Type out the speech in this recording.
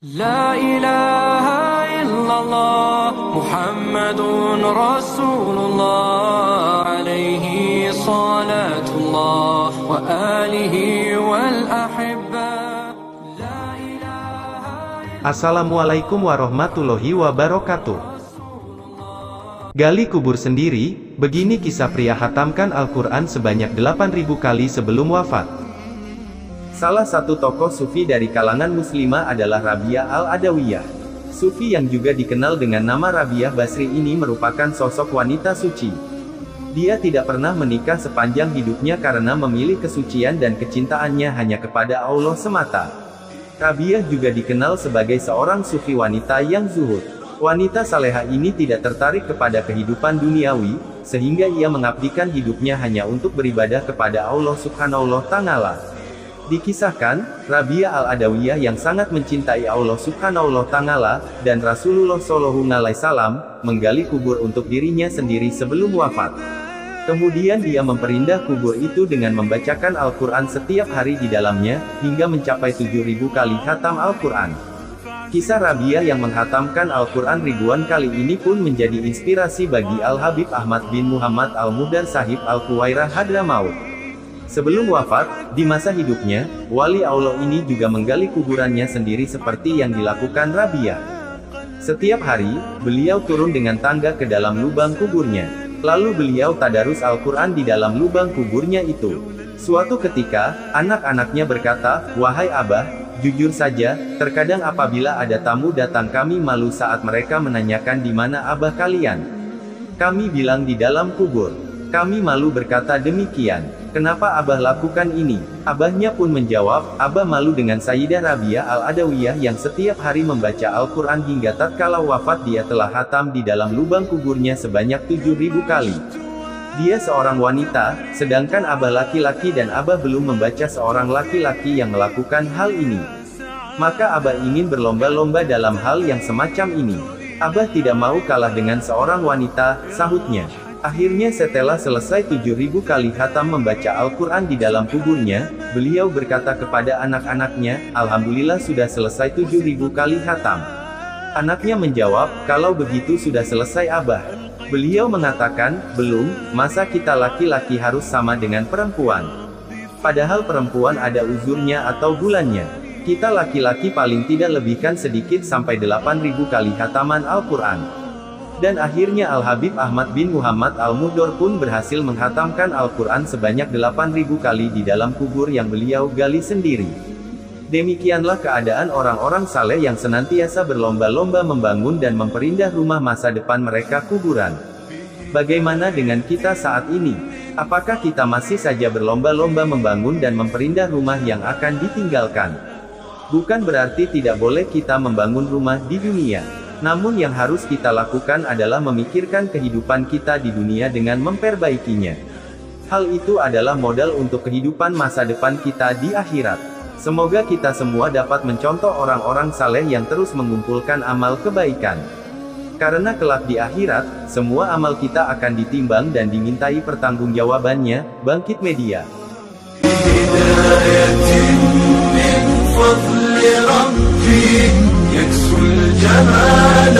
لا إله إلا الله محمد رسول الله عليه صلاة الله وآله والأحبة. Assalamualaikum warahmatullahi wabarakatuh. Gali kubur sendiri, begini kisah pria khatamkan Al-Quran sebanyak 8.000 kali sebelum wafat. Salah satu tokoh sufi dari kalangan muslimah adalah Rabi'ah Al-Adawiyah. Sufi yang juga dikenal dengan nama Rabi'ah Basri ini merupakan sosok wanita suci. Dia tidak pernah menikah sepanjang hidupnya karena memilih kesucian dan kecintaannya hanya kepada Allah semata. Rabi'ah juga dikenal sebagai seorang sufi wanita yang zuhud. Wanita saleha ini tidak tertarik kepada kehidupan duniawi, sehingga ia mengabdikan hidupnya hanya untuk beribadah kepada Allah Subhanahu wa Ta'ala. Dikisahkan, Rabi'ah Al-Adawiyah yang sangat mencintai Allah Subhanahu wa Ta'ala dan Rasulullah Shallallahu Alaihi Wasallam menggali kubur untuk dirinya sendiri sebelum wafat. Kemudian dia memperindah kubur itu dengan membacakan Al-Quran setiap hari di dalamnya, hingga mencapai 7.000 kali khatam Al-Quran. Kisah Rabi'ah yang menghatamkan Al-Quran ribuan kali ini pun menjadi inspirasi bagi Al-Habib Ahmad bin Muhammad Al-Muhdar Sahib Al-Kuwairah Hadramaut. Sebelum wafat, di masa hidupnya, wali Allah ini juga menggali kuburannya sendiri seperti yang dilakukan Rabi'ah. Setiap hari, beliau turun dengan tangga ke dalam lubang kuburnya. Lalu beliau tadarus Al-Quran di dalam lubang kuburnya itu. Suatu ketika, anak-anaknya berkata, "Wahai Abah, jujur saja, terkadang apabila ada tamu datang kami malu saat mereka menanyakan di mana Abah kalian. Kami bilang di dalam kubur. Kami malu berkata demikian. Kenapa Abah lakukan ini?" Abahnya pun menjawab, "Abah malu dengan Sayyidah Rabi'ah Al-Adawiyah yang setiap hari membaca Al-Quran hingga tatkala wafat dia telah khatam di dalam lubang kuburnya sebanyak 7.000 kali. Dia seorang wanita, sedangkan Abah laki-laki dan Abah belum membaca seorang laki-laki yang melakukan hal ini. Maka Abah ingin berlomba-lomba dalam hal yang semacam ini. Abah tidak mau kalah dengan seorang wanita," sahutnya. Akhirnya setelah selesai 7.000 kali khatam membaca Al-Quran di dalam kuburnya, beliau berkata kepada anak-anaknya, "Alhamdulillah sudah selesai 7.000 kali khatam." Anaknya menjawab, "Kalau begitu sudah selesai Abah." Beliau mengatakan, "Belum, masa kita laki-laki harus sama dengan perempuan? Padahal perempuan ada uzurnya atau bulannya. Kita laki-laki paling tidak lebihkan sedikit sampai 8.000 kali khataman Al-Quran." Dan akhirnya Al-Habib Ahmad bin Muhammad Al-Muhdar pun berhasil menghatamkan Al-Quran sebanyak 8.000 kali di dalam kubur yang beliau gali sendiri. Demikianlah keadaan orang-orang saleh yang senantiasa berlomba-lomba membangun dan memperindah rumah masa depan mereka, kuburan. Bagaimana dengan kita saat ini? Apakah kita masih saja berlomba-lomba membangun dan memperindah rumah yang akan ditinggalkan? Bukan berarti tidak boleh kita membangun rumah di dunia. Namun yang harus kita lakukan adalah memikirkan kehidupan kita di dunia dengan memperbaikinya. Hal itu adalah modal untuk kehidupan masa depan kita di akhirat. Semoga kita semua dapat mencontoh orang-orang saleh yang terus mengumpulkan amal kebaikan. Karena kelak di akhirat, semua amal kita akan ditimbang dan dimintai pertanggungjawabannya. Bangkit Media. يكسو الجمال